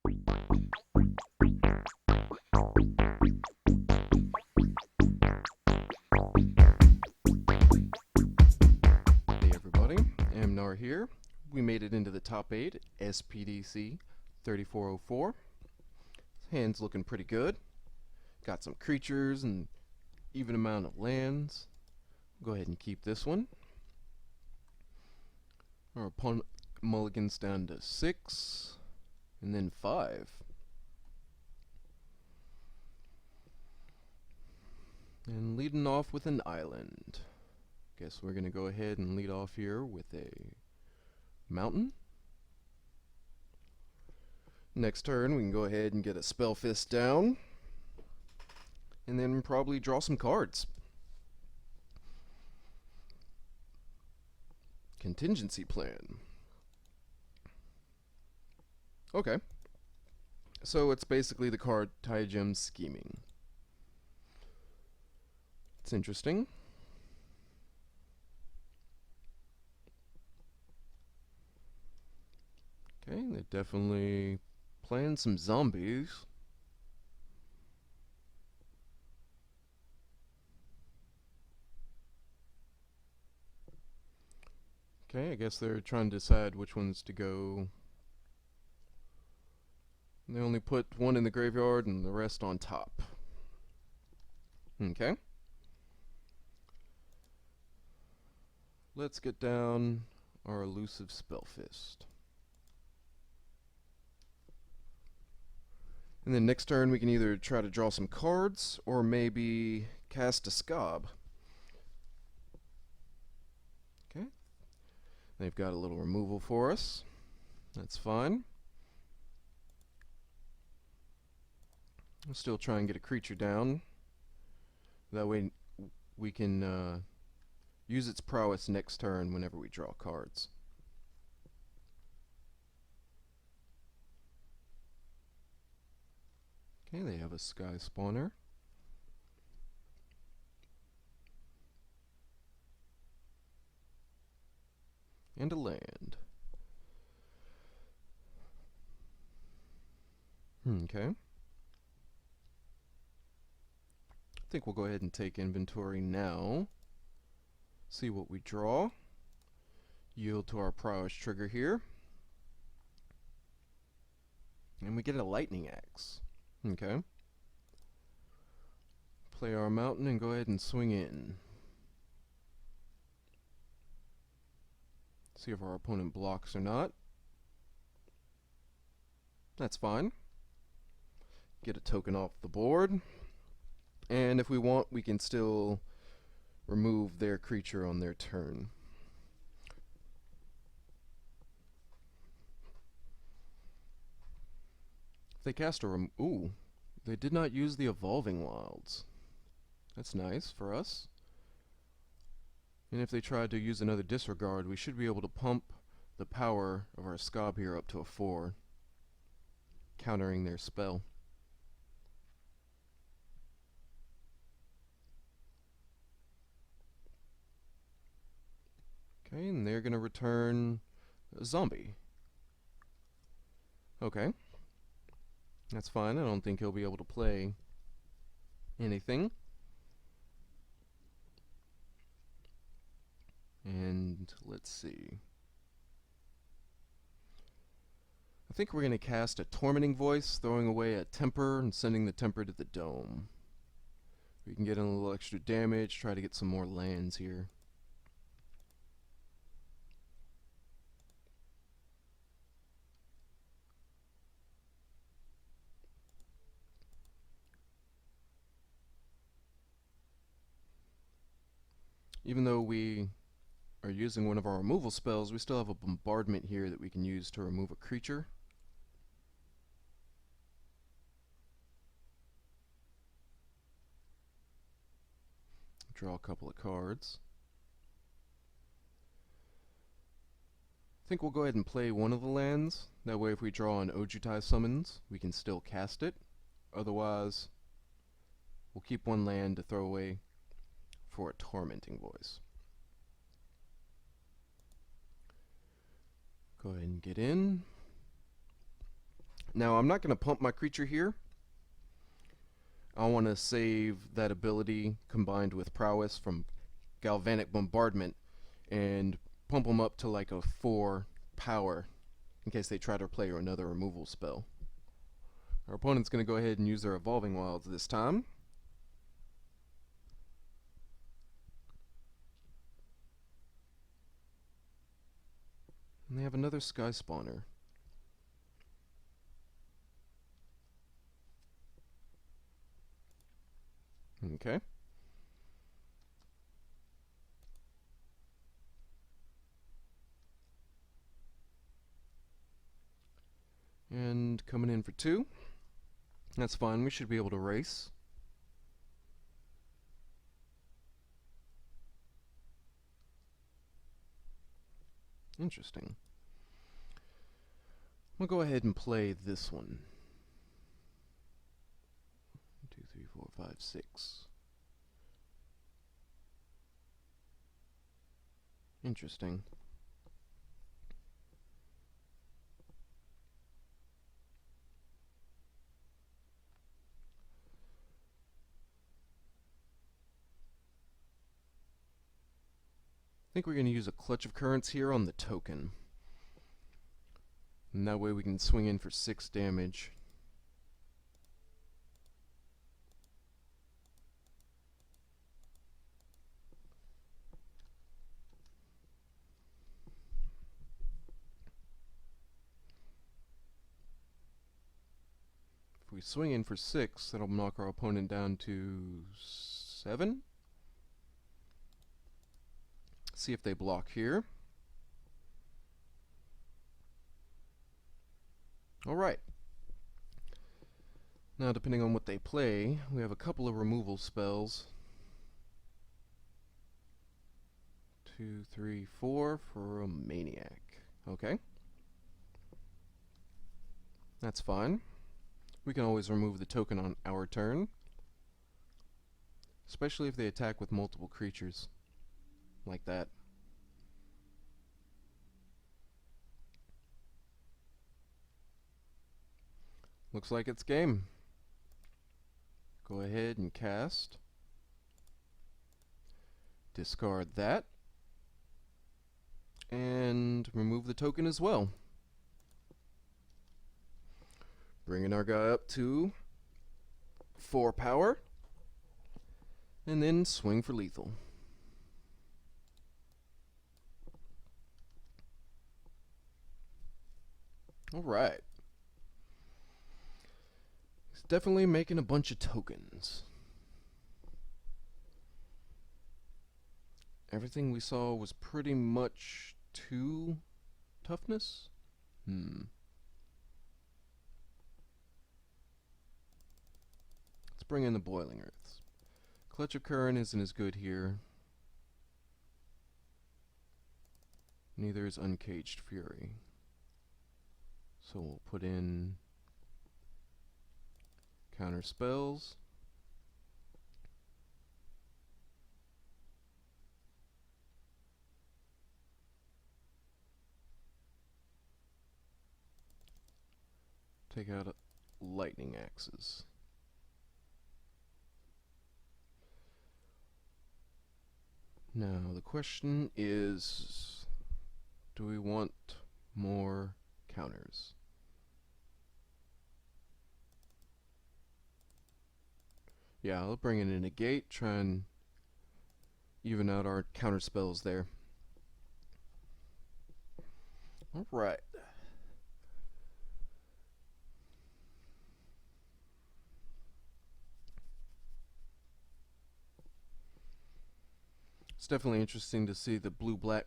Hey everybody, Amnar here. We made it into the top 8, SPDC 3404. Hand's looking pretty good. Got some creatures and even amount of lands. Go ahead and keep this one. Our opponent mulligans down to 6 and then 5. And leading off with an island. Guess we're gonna go ahead and lead off here with a mountain. Next turn we can go ahead and get a spell fist down and then probably draw some cards. Contingency plan. Okay. So it's basically the card Taijim Scheming. It's interesting. Okay, they definitely playing some zombies. Okay, I guess they're trying to decide which ones to go. They only put one in the graveyard and the rest on top. Okay. Let's get down our elusive Spellfist. And then next turn we can either try to draw some cards or maybe cast a Scob. Okay. They've got a little removal for us. That's fine. We'll still try and get a creature down. That way we can use its prowess next turn whenever we draw cards. Okay, they have a Sky Spawner. And a land. Okay. I think we'll go ahead and take inventory now. See what we draw. Yield to our prowess trigger here. And we get a lightning axe. Okay. Play our mountain and go ahead and swing in. See if our opponent blocks or not. That's fine. Get a token off the board. And if we want, we can still remove their creature on their turn. If they cast a ooh, they did not use the Evolving Wilds. That's nice for us. And if they tried to use another disregard, we should be able to pump the power of our Scob here up to a 4, countering their spell. Okay, and they're going to return a zombie. Okay. That's fine. I don't think he'll be able to play anything. And let's see. I think we're going to cast a Tormenting Voice, throwing away a Temper and sending the Temper to the Dome. We can get in a little extra damage, try to get some more lands here. Even though we are using one of our removal spells, we still have a bombardment here that we can use to remove a creature. Draw a couple of cards. I think we'll go ahead and play one of the lands. That way if we draw an Ojutai Summons, we can still cast it. Otherwise, we'll keep one land to throw away for a Tormenting Voice. Go ahead and get in. Now I'm not going to pump my creature here. I want to save that ability combined with Prowess from Galvanic Bombardment and pump them up to like a 4 power in case they try to play another removal spell. Our opponent's going to go ahead and use their Evolving Wilds this time. And they have another Sky Spawner. Okay. And coming in for 2. That's fine, we should be able to race. Interesting. We'll go ahead and play this one. 1, 2, 3, 4, 5, 6. Interesting. I think we're going to use a Clutch of Currents here on the token. And that way we can swing in for 6 damage. If we swing in for 6, that'll knock our opponent down to 7. See if they block here. Alright. Now, depending on what they play, we have a couple of removal spells. 2, 3, 4 for a Maniac. Okay. That's fine. We can always remove the token on our turn, especially if they attack with multiple creatures. Like that. Looks like it's game. Go ahead and cast. Discard that. And remove the token as well. Bringing our guy up to 4 power. And then swing for lethal. Alright. He's definitely making a bunch of tokens. Everything we saw was pretty much 2 toughness? Let's bring in the Boiling Earths. Clutch of Current isn't as good here. Neither is Uncaged Fury. So we'll put in counter spells. Take out lightning axes. Now the question is, do we want more counters? Yeah, I'll bring in a negate, try and even out our counter spells there. Alright. It's definitely interesting to see the blue-black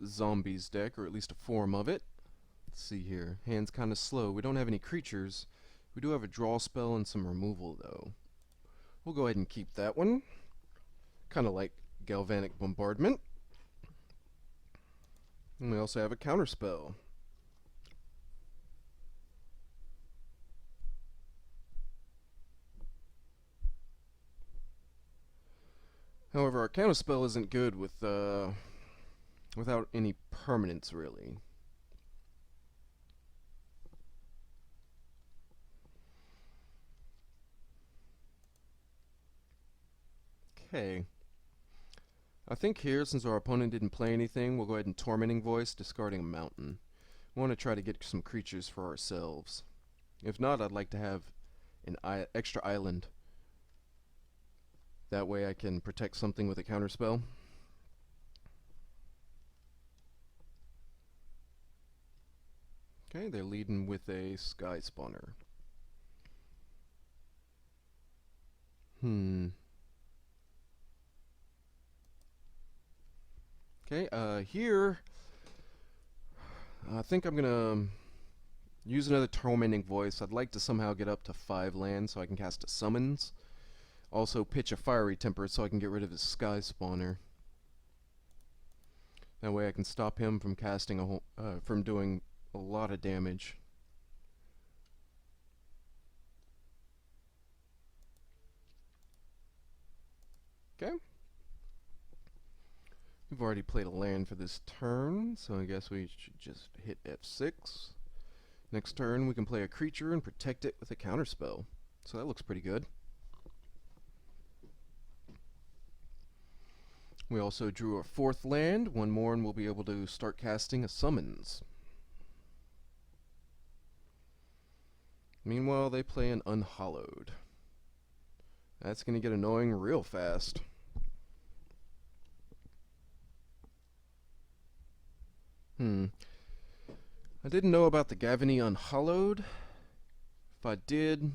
zombies deck, or at least a form of it. Let's see here. Hand's kind of slow. We don't have any creatures. We do have a draw spell and some removal, though. We'll go ahead and keep that one. Kind of like Galvanic Bombardment. And we also have a counter spell. However, our counter spell isn't good with without any permanence, really. Okay. I think here, since our opponent didn't play anything, we'll go ahead and Tormenting Voice, discarding a mountain. We want to try to get some creatures for ourselves. If not, I'd like to have an extra island. That way I can protect something with a counterspell. Okay, they're leading with a Sky Spawner. Okay, here, I think I'm gonna use another Tormenting Voice. I'd like to somehow get up to 5 lands so I can cast a Summons. Also pitch a Fiery Temper so I can get rid of his Sky Spawner. That way I can stop him from casting from doing a lot of damage. Okay. We've already played a land for this turn, so I guess we should just hit F6. Next turn we can play a creature and protect it with a counterspell. So that looks pretty good. We also drew a 4th land. One more and we'll be able to start casting a Summons. Meanwhile, they play an Unhallowed. That's going to get annoying real fast. I didn't know about the Gavany Unhallowed. If I did,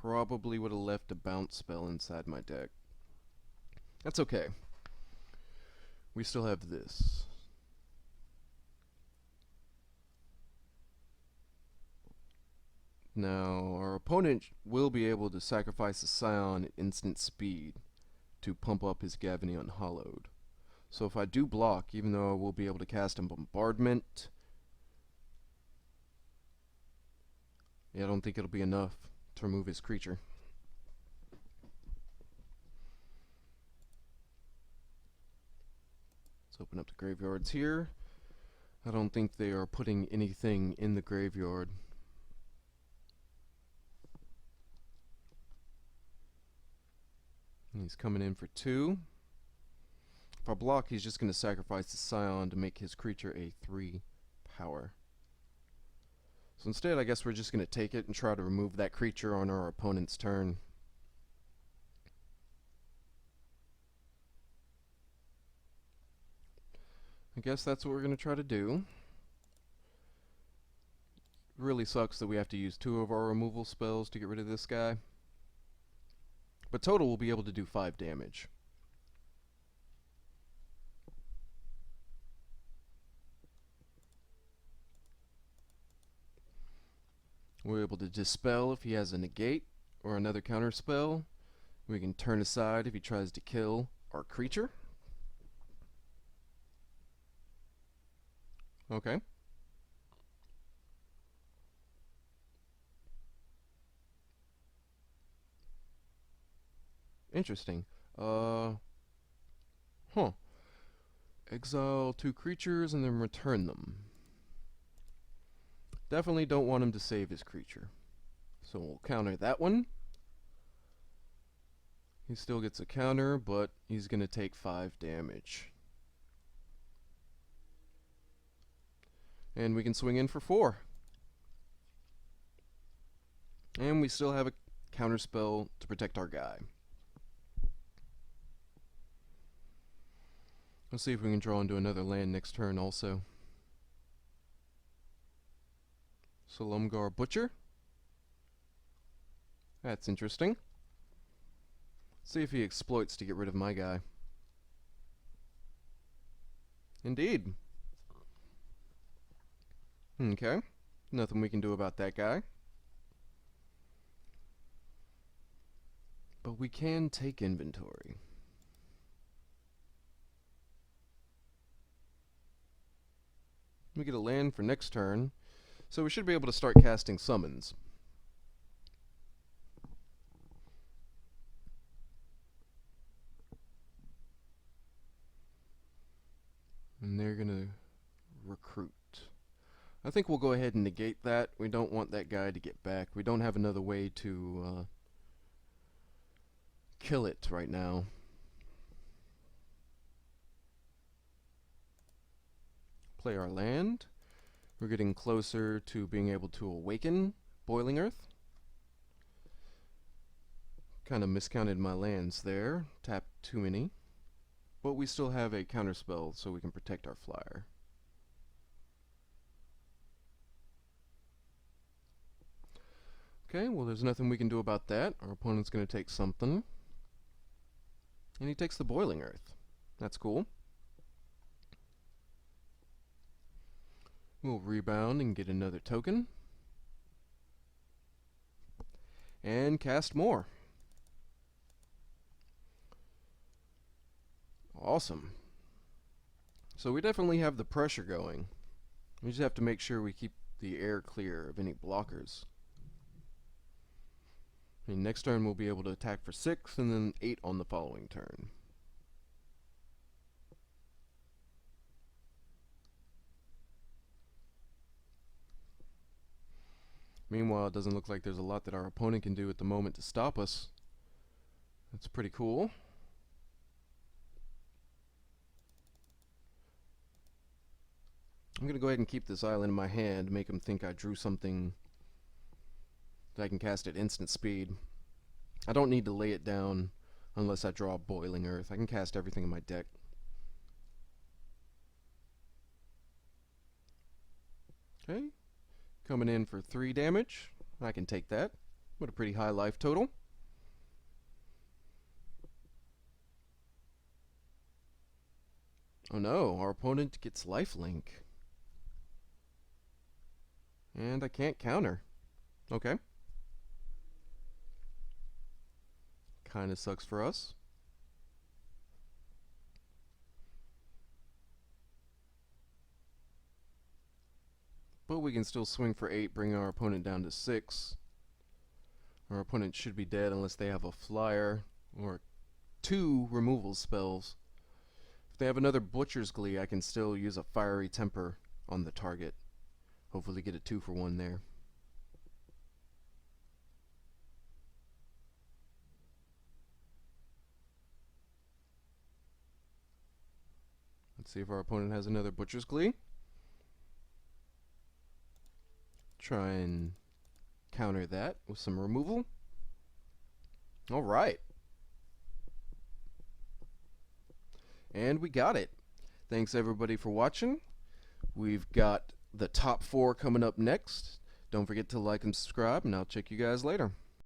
probably would have left a bounce spell inside my deck. That's okay. We still have this. Now, our opponent will be able to sacrifice a Scion at instant speed to pump up his Gavany Unhallowed. So if I do block, even though I will be able to cast a Bombardment, yeah, I don't think it'll be enough to remove his creature. Let's open up the graveyards here. I don't think they are putting anything in the graveyard. He's coming in for 2. If I block, he's just going to sacrifice the Scion to make his creature a 3 power. So instead, I guess we're just going to take it and try to remove that creature on our opponent's turn. I guess that's what we're going to try to do. It really sucks that we have to use 2 of our removal spells to get rid of this guy. But total, we'll be able to do 5 damage. We're able to dispel if he has a negate or another counter spell. We can turn aside if he tries to kill our creature. Okay. Interesting. Exile 2 creatures and then return them. Definitely don't want him to save his creature. So we'll counter that one. He still gets a counter, but he's going to take 5 damage. And we can swing in for 4. And we still have a counterspell to protect our guy. Let's see if we can draw into another land next turn also. Solumgar Butcher. That's interesting. Let's see if he exploits to get rid of my guy. Indeed. Okay. Nothing we can do about that guy. But we can take inventory. We get a land for next turn, so we should be able to start casting summons. And they're gonna recruit. I think we'll go ahead and negate that. We don't want that guy to get back. We don't have another way to kill it right now. Play our land. We're getting closer to being able to awaken Boiling Earth. Kind of miscounted my lands there. Tapped too many. But we still have a counterspell so we can protect our flyer. Okay, well there's nothing we can do about that. Our opponent's going to take something. And he takes the Boiling Earth. That's cool. We'll rebound and get another token. And cast more. Awesome. So we definitely have the pressure going. We just have to make sure we keep the air clear of any blockers. I mean, next turn we'll be able to attack for 6 and then 8 on the following turn. Meanwhile, it doesn't look like there's a lot that our opponent can do at the moment to stop us. That's pretty cool. I'm going to go ahead and keep this island in my hand, make him think I drew something that I can cast at instant speed. I don't need to lay it down unless I draw Boiling Earth. I can cast everything in my deck. Okay, coming in for 3 damage. I can take that. What a pretty high life total. Oh no, our opponent gets lifelink. And I can't counter. Okay. Kinda sucks for us. But we can still swing for 8, bring our opponent down to 6. Our opponent should be dead unless they have a flyer or 2 removal spells. If they have another Butcher's Glee, I can still use a Fiery Temper on the target. Hopefully get a 2-for-1 there. Let's see if our opponent has another Butcher's Glee. Try and counter that with some removal. Alright. And we got it. Thanks everybody for watching. We've got the top 4 coming up next. Don't forget to like and subscribe, and I'll check you guys later.